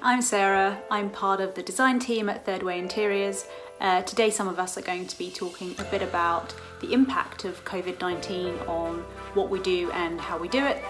I'm Sarah. I'm part of the design team at ThirdWay Interiors. Today some of us are going to be talking a bit about the impact of COVID-19 on what we do and how we do it.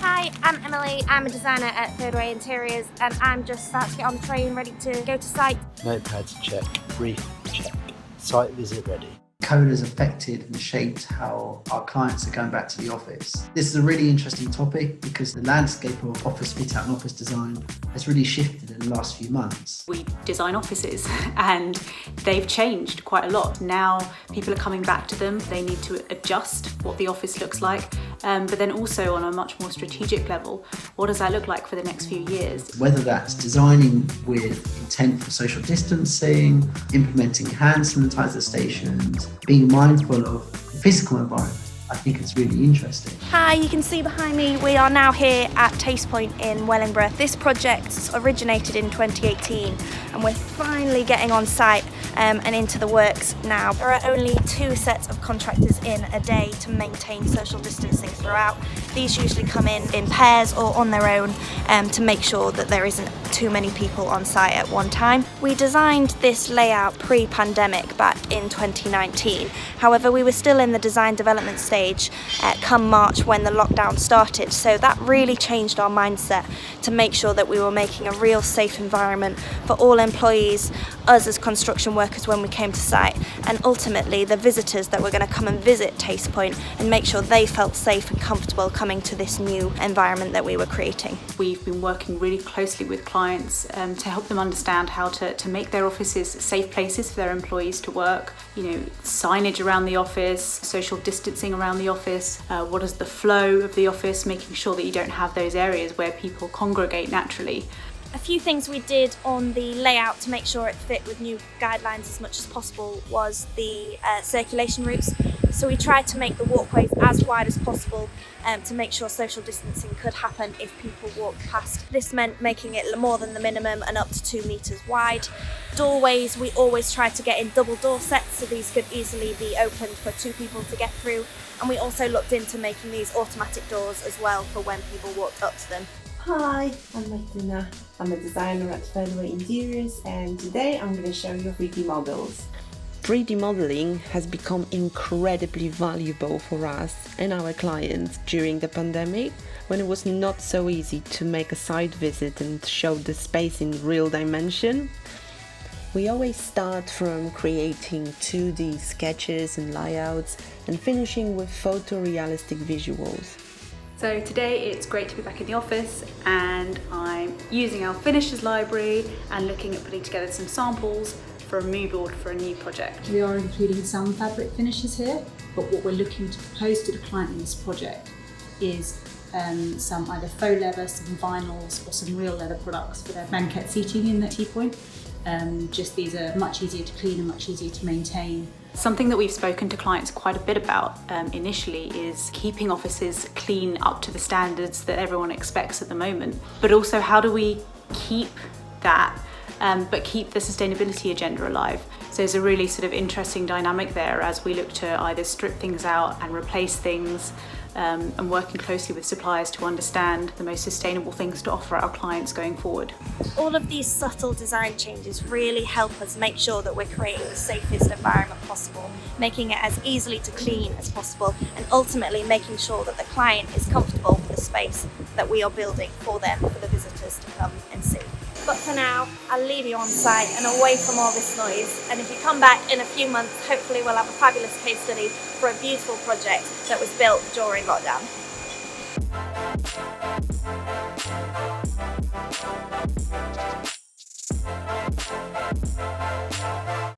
Hi, I'm Emily. I'm a designer at ThirdWay Interiors and I'm just about to get on the train ready to go to site. Notepads check, brief check, site visit ready. COVID has affected and shaped how our clients are going back to the office. This is a really interesting topic because the landscape of office fit out and office design has really shifted in the last few months. We design offices and they've changed quite a lot. Now people are coming back to them, they need to adjust what the office looks like, but then also on a much more strategic level, what does that look like for the next few years? Whether that's designing with intent for social distancing, implementing hand sanitizer stations, being mindful of the physical environment, I think it's really interesting. Hi, you can see behind me we are now here at Taste Point in Wellingborough. This project originated in 2018 and we're finally getting on site and into the works now. There are only 2 sets of contractors in a day to maintain social distancing throughout. These usually come in pairs or on their own to make sure that there isn't too many people on site at one time. We designed this layout pre-pandemic back in 2019. However, we were still in the design development stage come March when the lockdown started. So that really changed our mindset to make sure that we were making a real safe environment for all employees, us as construction workers when we came to site, and ultimately the visitors that were going to come and visit Taste Point and make sure they felt safe and comfortable coming to this new environment that we were creating. We've been working really closely with clients to help them understand how to make their offices safe places for their employees to work. You know, signage around the office, social distancing around the office, what is the flow of the office, making sure that you don't have those areas where people congregate naturally. A few things we did on the layout to make sure it fit with new guidelines as much as possible was the circulation routes. So we tried to make the walkways as wide as possible to make sure social distancing could happen if people walked past. This meant making it more than the minimum and up to 2 metres wide. Doorways, we always tried to get in double door sets so these could easily be opened for 2 people to get through. And we also looked into making these automatic doors as well for when people walked up to them. Hi, I'm Martina. I'm a designer at ThirdWay Interiors and today I'm going to show you 3D models. 3D modeling has become incredibly valuable for us and our clients during the pandemic, when it was not so easy to make a site visit and show the space in real dimension. We always start from creating 2D sketches and layouts and finishing with photorealistic visuals. So today it's great to be back in the office and I'm using our finishes library and looking at putting together some samples for a mood board for a new project. We are including some fabric finishes here, but what we're looking to propose to the client in this project is some either faux leather, some vinyls or some real leather products for their banquette seating in the Tea Point. Just these are much easier to clean and much easier to maintain. Something that we've spoken to clients quite a bit about initially is keeping offices clean up to the standards that everyone expects at the moment. But also, how do we keep that but keep the sustainability agenda alive? So there's a really sort of interesting dynamic there as we look to either strip things out and replace things and working closely with suppliers to understand the most sustainable things to offer our clients going forward. All of these subtle design changes really help us make sure that we're creating the safest environment possible, making it as easily to clean as possible, and ultimately making sure that the client is comfortable with the space that we are building for them, for the visitors to come and see. But for now, I'll leave you on site and away from all this noise. And if you come back in a few months, hopefully we'll have a fabulous case study for a beautiful project that was built during lockdown.